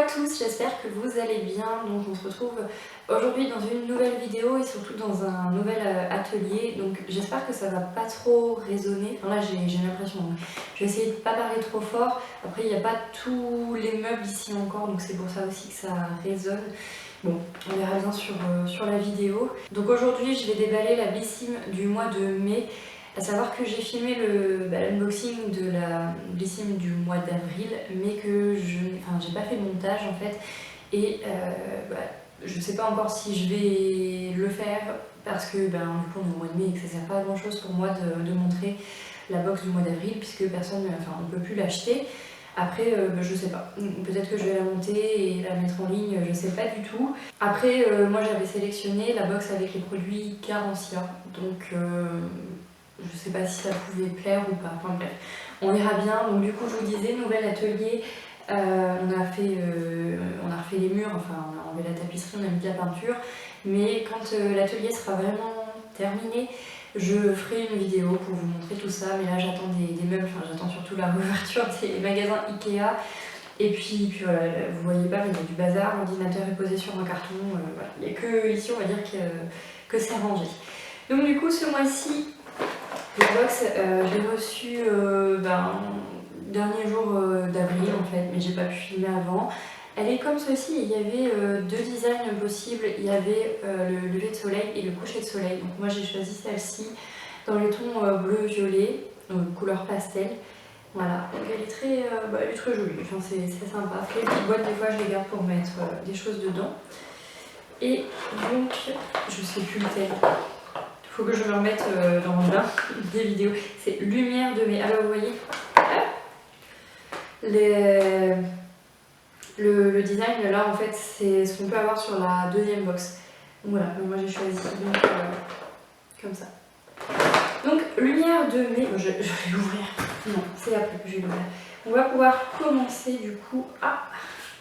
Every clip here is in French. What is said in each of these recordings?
à tous, j'espère que vous allez bien. Donc on se retrouve aujourd'hui dans une nouvelle vidéo et surtout dans un nouvel atelier. Donc j'espère que ça va pas trop résonner. Enfin là j'ai l'impression. Je vais essayer de pas parler trop fort. Après il n'y a pas tous les meubles ici encore, donc c'est pour ça aussi que ça résonne. Bon, on verra bien sur la vidéo. Donc aujourd'hui je vais déballer la Blissim du mois de mai. À savoir que j'ai filmé l'unboxing de la Blissim du mois d'avril, mais que j'ai pas fait le montage en fait, et je sais pas encore si je vais le faire parce que du coup on est au mois de mai et que ça sert pas à grand chose pour moi de montrer la box du mois d'avril puisque on peut plus l'acheter. Après, je sais pas. Peut-être que je vais la monter et la mettre en ligne, je sais pas du tout. Après, moi j'avais sélectionné la box avec les produits Carencia, donc je sais pas si ça pouvait plaire ou pas. Enfin bref, on verra bien. Donc du coup, je vous disais, nouvel atelier. On a refait les murs, enfin on a enlevé la tapisserie, on a mis de la peinture. Mais quand l'atelier sera vraiment terminé, je ferai une vidéo pour vous montrer tout ça. Mais là j'attends des meubles, enfin j'attends surtout la réouverture des magasins Ikea. Et puis voilà, vous voyez pas, mais il y a du bazar, l'ordinateur est posé sur un carton. Voilà. Il n'y a que ici, on va dire que c'est rangé. Donc du coup, ce mois-ci, la box, je l'ai reçue dernier jour d'avril en fait, mais j'ai pas pu filmer avant. Elle est comme ceci, il y avait deux designs possibles, il y avait le lever de soleil et le coucher de soleil. Donc moi j'ai choisi celle-ci dans les tons bleu-violet, couleur pastel. Voilà, donc elle est très jolie, enfin, c'est sympa. Après les petites boîtes, des fois je les garde pour mettre des choses dedans. Et donc, je sais plus lequel. Il faut que je me remette dans mon bain des vidéos. C'est Lumière de mai. Alors vous voyez, le design là en fait c'est ce qu'on peut avoir sur la deuxième box. Donc voilà, donc moi j'ai choisi donc, comme ça. Donc Lumière de mai, je vais l'ouvrir. Non, c'est après que je vais l'ouvrir. On va pouvoir commencer du coup à...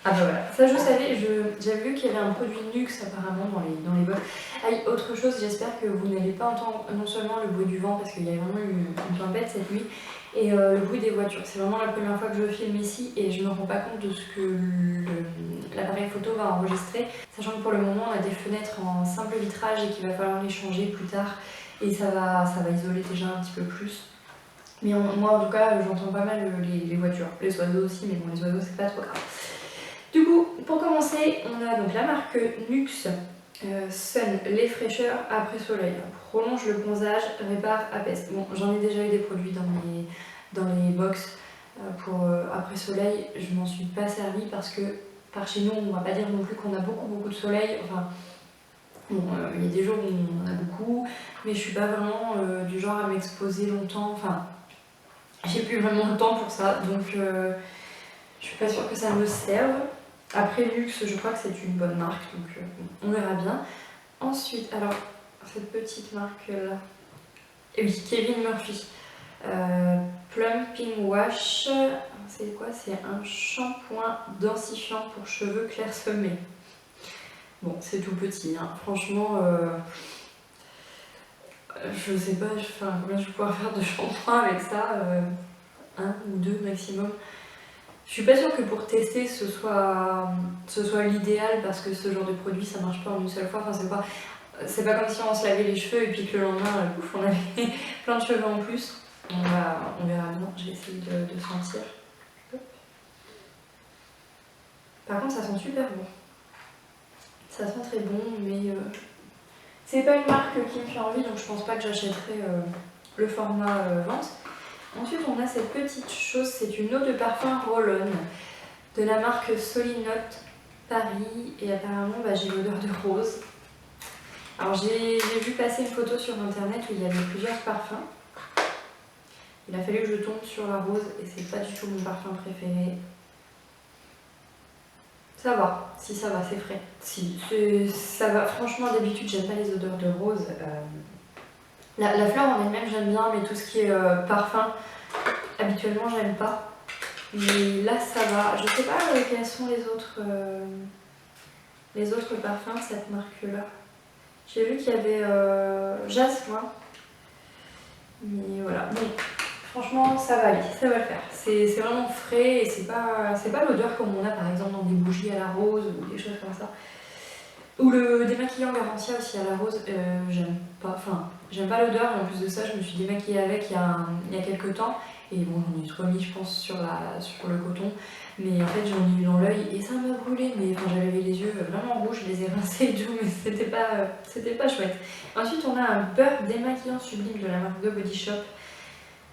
Ah bah voilà, ça je savais, j'avais vu qu'il y avait un produit Nuxe apparemment dans les box. Ah, autre chose, j'espère que vous n'allez pas entendre non seulement le bruit du vent parce qu'il y a vraiment une tempête cette nuit, et le bruit des voitures. C'est vraiment la première fois que je filme ici et je ne me rends pas compte de ce que l'appareil photo va enregistrer, sachant que pour le moment on a des fenêtres en simple vitrage et qu'il va falloir les changer plus tard et ça va isoler déjà un petit peu plus. Mais moi en tout cas j'entends pas mal les voitures, les oiseaux aussi, mais bon les oiseaux c'est pas trop grave. Du coup, pour commencer, on a donc la marque Nuxe Sun, les fraîcheurs après soleil. Prolonge le bronzage, répare, apaise. Bon, j'en ai déjà eu des produits dans les box pour après soleil. Je m'en suis pas servi parce que par chez nous, on va pas dire non plus qu'on a beaucoup de soleil. Enfin, bon, il y a des jours où on en a beaucoup, mais je suis pas vraiment du genre à m'exposer longtemps. Enfin, j'ai plus vraiment le temps pour ça, donc je suis pas sûre que ça me serve. Après Nuxe, je crois que c'est une bonne marque, donc on verra bien. Ensuite, alors, cette petite marque-là, et oui, Kevin Murphy. Plumping Wash, c'est quoi? C'est un shampoing densifiant pour cheveux clairsemés. Bon, c'est tout petit, hein. Franchement, je sais pas combien je vais pouvoir faire de shampoing avec ça, un ou deux maximum. Je suis pas sûre que pour tester ce soit l'idéal parce que ce genre de produit ça marche pas en une seule fois. Enfin, c'est pas comme si on se lavait les cheveux et puis que le lendemain, ouf, on avait plein de cheveux en plus. On verra bien, je vais essayer de sentir. Par contre, ça sent super bon. Ça sent très bon, mais c'est pas une marque qui me fait envie, donc je pense pas que j'achèterai le format vente. Ensuite, on a cette petite chose, c'est une eau de parfum Roll-On de la marque Solinote Paris et apparemment j'ai l'odeur de rose. Alors j'ai vu passer une photo sur internet où il y avait plusieurs parfums. Il a fallu que je tombe sur la rose et c'est pas du tout mon parfum préféré. Ça va, si ça va, c'est frais. Si, ça va, franchement d'habitude j'aime pas les odeurs de rose. La fleur en elle-même j'aime bien, mais tout ce qui est parfum, habituellement j'aime pas. Mais là ça va. Je sais pas quels sont les autres parfums de cette marque-là. J'ai vu qu'il y avait Jasmin. Mais voilà. Bon. Franchement, ça va aller, ça va le faire. C'est vraiment frais et c'est pas l'odeur comme on a par exemple dans des bougies à la rose ou des choses comme ça. Ou le démaquillant Garantia aussi à la rose, j'aime pas l'odeur et en plus de ça, je me suis démaquillée avec il y a quelques temps. Et bon, j'en ai remis, je pense, sur le coton. Mais en fait, j'en ai eu dans l'œil et ça m'a brûlé. Mais enfin, j'avais les yeux vraiment rouges, je les ai rincés et tout, mais c'était pas chouette. Ensuite, on a un beurre démaquillant sublime de la marque The Body Shop.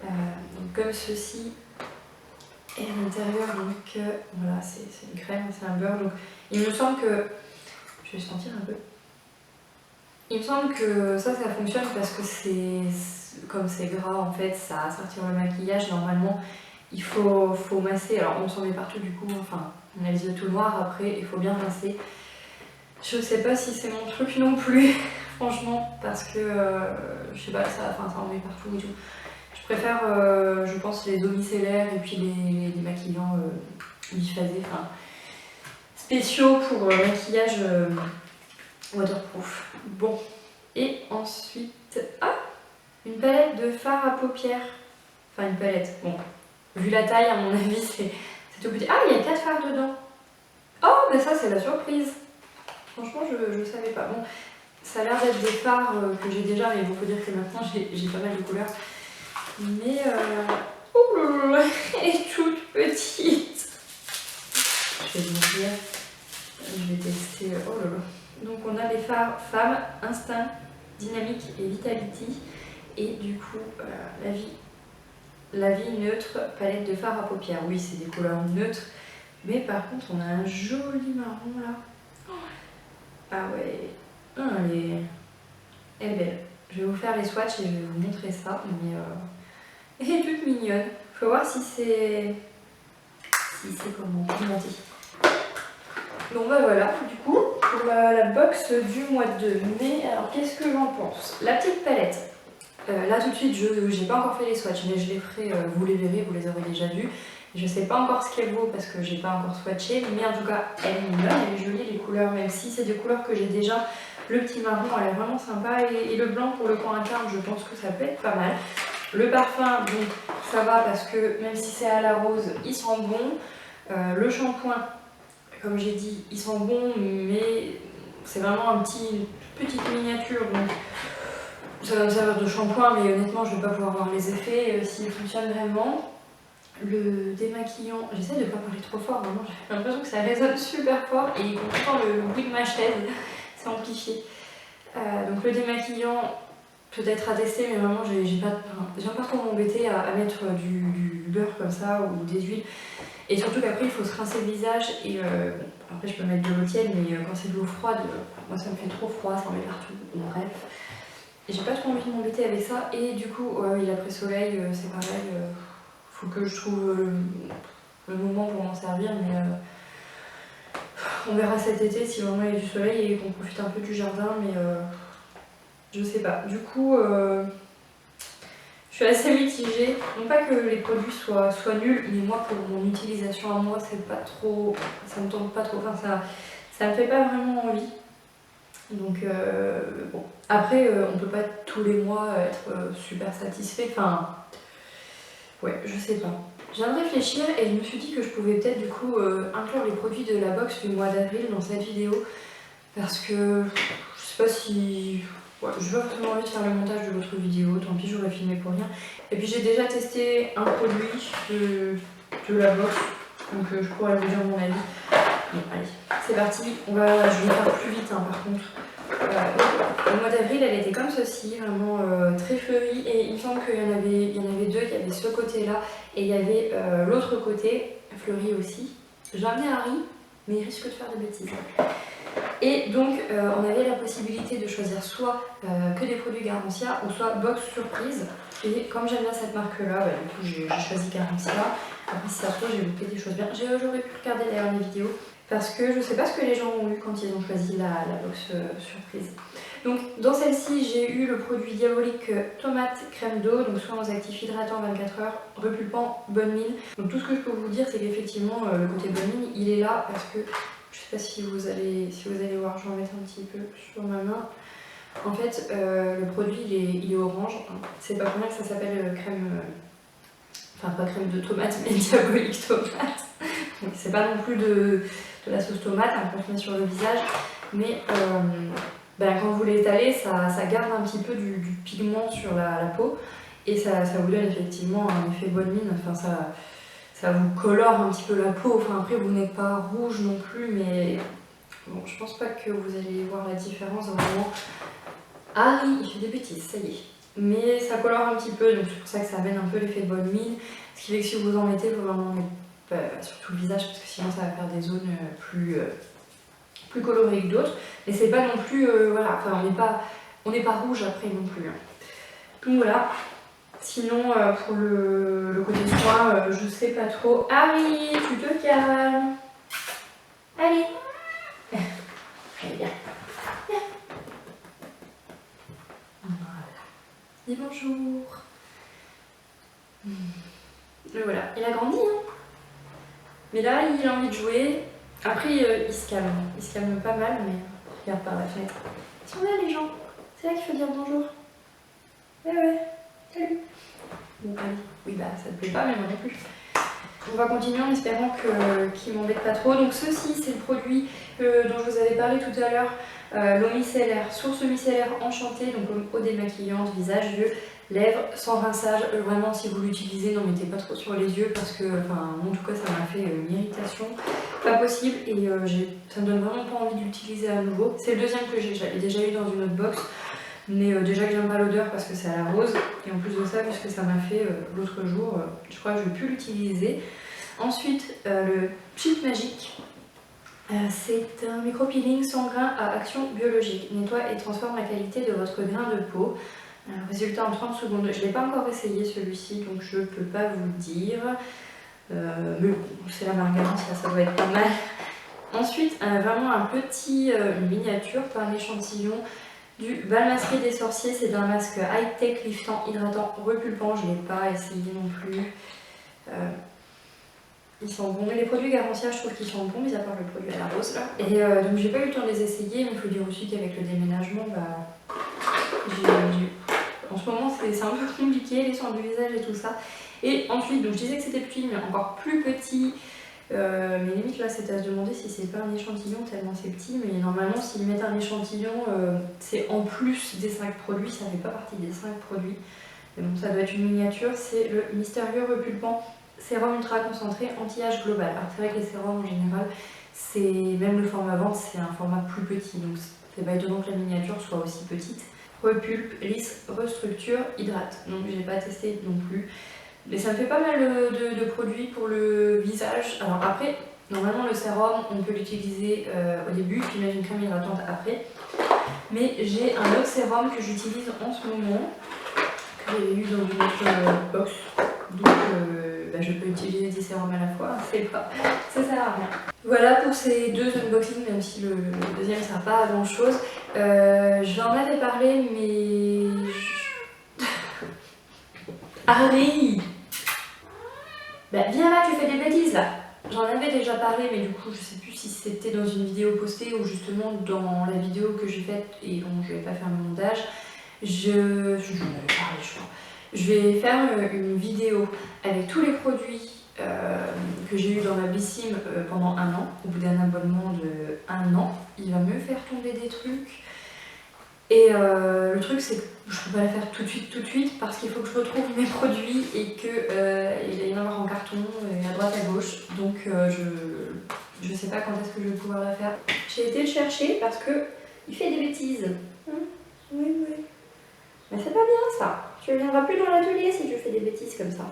Donc comme ceci. Et à l'intérieur, donc voilà, c'est une crème, c'est un beurre. Donc il me semble que. Je vais sentir un peu. Il me semble que ça fonctionne parce que comme c'est gras en fait, ça retire le maquillage. Normalement, il faut masser. Alors on s'en met partout du coup, enfin on a les yeux tout noirs après, il faut bien masser. Je sais pas si c'est mon truc non plus, franchement, parce que je sais pas, ça en met partout et tout. Je préfère, je pense, les eaux micellaires et puis les démaquillants biphasés, enfin spéciaux pour maquillage waterproof. Bon, et ensuite, une palette de fard à paupières. Enfin une palette, bon, vu la taille à mon avis c'est tout petit. Ah, il y a 4 fards dedans. Oh, mais ça c'est la surprise. Franchement je savais pas. Bon, ça a l'air d'être des fards que j'ai déjà, mais il faut dire que maintenant j'ai pas mal de couleurs. Mais oh là là, elle est toute petite. Je vais l'ouvrir. Je vais tester. Oh là là. Donc on a les fards Femme, Instinct, Dynamique et Vitality. Et du coup, la vie neutre, palette de fard à paupières. Oui, c'est des couleurs neutres. Mais par contre, on a un joli marron là. Ah ouais. Elle est belle. Je vais vous faire les swatchs et je vais vous montrer ça. Mais elle est toute mignonne. Faut voir si c'est comment dit. Bon bah voilà, du coup, pour la box du mois de mai, alors qu'est-ce que j'en pense? La petite palette, là tout de suite, je n'ai pas encore fait les swatchs, mais je les ferai, vous les verrez, vous les aurez déjà vus. Je sais pas encore ce qu'elle vaut parce que j'ai pas encore swatché, mais en tout cas, elle est mignonne, elle est jolie les couleurs, même si c'est des couleurs que j'ai déjà. Le petit marron, elle est vraiment sympa, et le blanc pour le coin interne, je pense que ça peut être pas mal. Le parfum, donc ça va parce que même si c'est à la rose, il sent bon. Le shampoing, comme j'ai dit, il sent bon, mais c'est vraiment une petite miniature, donc ça va me servir de shampoing, mais honnêtement, je ne vais pas pouvoir voir les effets s'il fonctionne vraiment. Le démaquillant, j'essaie de ne pas parler trop fort, vraiment, j'ai l'impression que ça résonne super fort et quand le bruit de ma chaise, c'est amplifié. Donc le démaquillant, peut-être à tester, mais vraiment, j'aime pas trop m'embêter à mettre du beurre comme ça ou des huiles. Et surtout qu'après il faut se rincer le visage et bon, après je peux mettre de l'eau tiède, mais quand c'est de l'eau froide, moi ça me fait trop froid, ça en met partout, bon, bref. Et j'ai pas trop envie de m'embêter avec ça, et du coup, oui, l'après-soleil c'est pareil, faut que je trouve le moment pour m'en servir, mais on verra cet été si vraiment il y a du soleil et qu'on profite un peu du jardin, mais je sais pas. Du coup, je suis assez mitigée. Non pas que les produits soient nuls, mais moi pour mon utilisation à moi, c'est pas trop, ça me tente pas trop. Enfin, ça me fait pas vraiment envie. Donc bon. Après, on peut pas tous les mois être super satisfait. Enfin, ouais, je sais pas. Je viens de réfléchir et je me suis dit que je pouvais peut-être du coup inclure les produits de la box du mois d'avril dans cette vidéo. Parce que je sais pas si. Ouais, je n'ai pas forcément envie de faire le montage de votre vidéo, tant pis, j'aurais filmé pour rien. Et puis j'ai déjà testé un produit de la box, donc je pourrais vous dire mon avis. Bon, allez, c'est parti. Je vais faire plus vite par contre. Le mois d'avril, elle était comme ceci, vraiment très fleurie. Et il me semble qu'il y en avait deux, il y avait ce côté-là et il y avait l'autre côté, fleuri aussi. J'ai amené Harry, mais il risque de faire des bêtises. Et donc on avait la possibilité de choisir soit que des produits Garantia ou soit box surprise. Et comme j'aime bien cette marque là, du coup j'ai choisi Garantia. Après si ça se trouve j'ai loupé des choses bien. J'aurais pu regarder d'ailleurs les vidéos parce que je sais pas ce que les gens ont eu quand ils ont choisi la box surprise. Donc dans celle-ci j'ai eu le produit diabolique tomate crème d'eau, donc soins actifs hydratants 24 heures, repulpant, bonne mine. Donc tout ce que je peux vous dire c'est qu'effectivement le côté bonne mine il est là parce que je sais pas si vous allez voir, je vais en mettre un petit peu sur ma main. En fait, le produit il est orange. C'est pas pour rien que ça s'appelle crème enfin pas crème de tomate mais diabolique tomate. Donc c'est pas non plus de la sauce tomate hein, qu'on se met sur le visage, mais quand vous l'étalez, ça garde un petit peu du pigment sur la peau et ça vous donne effectivement un effet bonne mine, enfin ça vous colore un petit peu la peau, enfin après vous n'êtes pas rouge non plus, mais bon, je pense pas que vous allez voir la différence vraiment. Ah oui, il fait des bêtises, ça y est. Mais ça colore un petit peu, donc c'est pour ça que ça amène un peu l'effet de bonne mine. Ce qui fait que si vous en mettez, vous en mettez sur tout le visage, parce que sinon ça va faire des zones plus colorées que d'autres. Mais c'est pas non plus, voilà, enfin on n'est pas rouge après non plus. Hein. Donc voilà. Sinon, pour le côté soin, je sais pas trop. Harry, tu te calmes. Allez. Allez, viens. Dis bonjour. Et voilà, il a grandi, hein. Mais là, il a envie de jouer. Après, il se calme. Il se calme pas mal, mais regarde par la fenêtre. Ils sont là, les gens. C'est là qu'il faut dire bonjour. Ouais, salut. Bon, allez. Oui, bah, ça te plaît pas, mais moi non plus. On va continuer en espérant qu'il m'embête pas trop. Donc ceci, c'est le produit dont je vous avais parlé tout à l'heure. L'eau micellaire, source micellaire enchantée, donc eau démaquillante, visage, yeux, lèvres, sans rinçage. Vraiment, si vous l'utilisez, n'en mettez pas trop sur les yeux parce que, enfin, en tout cas, ça m'a fait une irritation pas possible et ça me donne vraiment pas envie de l'utiliser à nouveau. C'est le deuxième que j'ai, j'avais déjà eu dans une autre box. Mais déjà que j'aime pas l'odeur parce que c'est à la rose. Et en plus de ça, puisque ça m'a fait l'autre jour, je crois que je vais plus l'utiliser. Ensuite, le Cheat Magic. C'est un micro-peeling sans grain à action biologique. Nettoie et transforme la qualité de votre grain de peau. Résultat en 30 secondes. Je ne l'ai pas encore essayé celui-ci, donc je ne peux pas vous dire. Mais bon, c'est la margarine, ça doit être pas mal. Ensuite, vraiment une miniature, pas un échantillon. Du bal masqué des sorciers, c'est un masque high-tech, liftant, hydratant, repulpant. Je ne l'ai pas essayé non plus. Ils sont bons. Mais les produits Garantia, je trouve qu'ils sont bons, mis à part le produit à la rose là. Et donc j'ai pas eu le temps de les essayer, mais il faut dire aussi qu'avec le déménagement, en ce moment c'est un peu compliqué, les soins du visage et tout ça. Et ensuite, donc je disais que c'était petit, mais encore plus petit. Mais limite là c'est à se demander si c'est pas un échantillon tellement c'est petit, mais normalement s'ils mettent un échantillon c'est en plus des 5 produits, ça fait pas partie des 5 produits, mais bon ça doit être une miniature. C'est le mystérieux repulpant sérum ultra concentré anti-âge global. Alors c'est vrai que les sérums en général, c'est même le format vente c'est un format plus petit, donc c'est pas étonnant que la miniature soit aussi petite. Repulpe, lisse, restructure, hydrate, donc j'ai pas testé non plus. Mais ça me fait pas mal de produits pour le visage. Alors après, normalement le sérum, on peut l'utiliser au début, puis mettre une crème hydratante après. Mais j'ai un autre sérum que j'utilise en ce moment, que j'ai eu dans une autre box. Donc je peux utiliser des sérums à la fois, ça sert à rien. Voilà pour ces deux unboxings, même si le deuxième sert pas à grand chose. J'en avais parlé, mais... Harry! Viens là, tu fais des bêtises là! J'en avais déjà parlé, mais du coup je sais plus si c'était dans une vidéo postée ou justement dans la vidéo que j'ai faite et dont je vais pas faire le montage. Je m'en avais parlé je crois. Je vais faire une vidéo avec tous les produits que j'ai eu dans ma Blissim pendant un an. Au bout d'un abonnement de 1 an, il va me faire tomber des trucs. Et le truc c'est que je peux pas la faire tout de suite parce qu'il faut que je retrouve mes produits et qu'il va y en avoir en carton à droite à gauche. Donc je sais pas quand est-ce que je vais pouvoir la faire. J'ai été le chercher parce que il fait des bêtises. Oui. Mais c'est pas bien ça. Tu ne viendras plus dans l'atelier si tu fais des bêtises comme ça.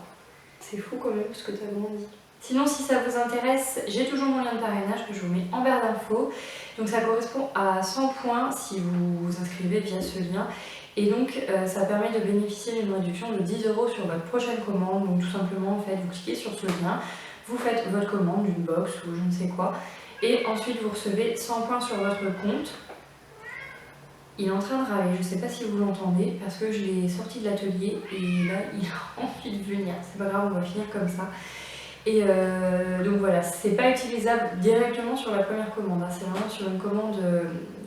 C'est fou quand même parce que tu as grandi. Sinon, si ça vous intéresse, j'ai toujours mon lien de parrainage que je vous mets en barre d'infos. Donc ça correspond à 100 points si vous vous inscrivez via ce lien. Et donc ça permet de bénéficier d'une réduction de 10 € sur votre prochaine commande. Donc tout simplement, en fait, vous cliquez sur ce lien, vous faites votre commande d'une box ou je ne sais quoi. Et ensuite, vous recevez 100 points sur votre compte. Il est en train de râler, je sais pas si vous l'entendez, parce que je l'ai sorti de l'atelier et là il a envie de venir. C'est pas grave, on va finir comme ça. Et donc voilà, c'est pas utilisable directement sur la première commande, hein. C'est vraiment sur une commande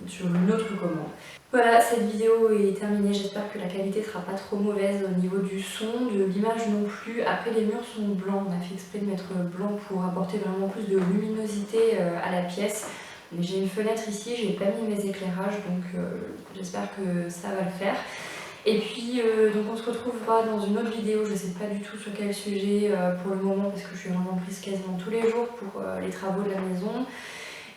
sur une autre commande. Voilà, cette vidéo est terminée, j'espère que la qualité sera pas trop mauvaise au niveau du son, de l'image non plus. Après les murs sont blancs, on a fait exprès de mettre blanc pour apporter vraiment plus de luminosité à la pièce. J'ai une fenêtre ici, j'ai pas mis mes éclairages, donc j'espère que ça va le faire. Et puis donc on se retrouvera dans une autre vidéo, je sais pas du tout sur quel sujet pour le moment parce que je suis vraiment prise quasiment tous les jours pour les travaux de la maison.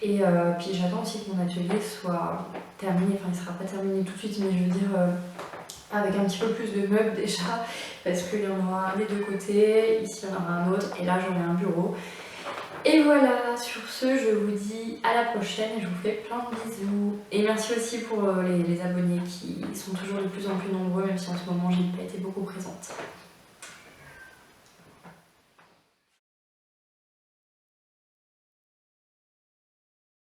Et puis j'attends aussi que mon atelier soit terminé, enfin il sera pas terminé tout de suite mais je veux dire avec un petit peu plus de meubles déjà parce qu'il y en aura des deux côtés, ici il y en aura un autre et là j'aurai un bureau. Et voilà, sur ce je vous dis à la prochaine et je vous fais plein de bisous. Et merci aussi pour les abonnés qui sont toujours de plus en plus nombreux même si en ce moment j'ai pas été beaucoup présente.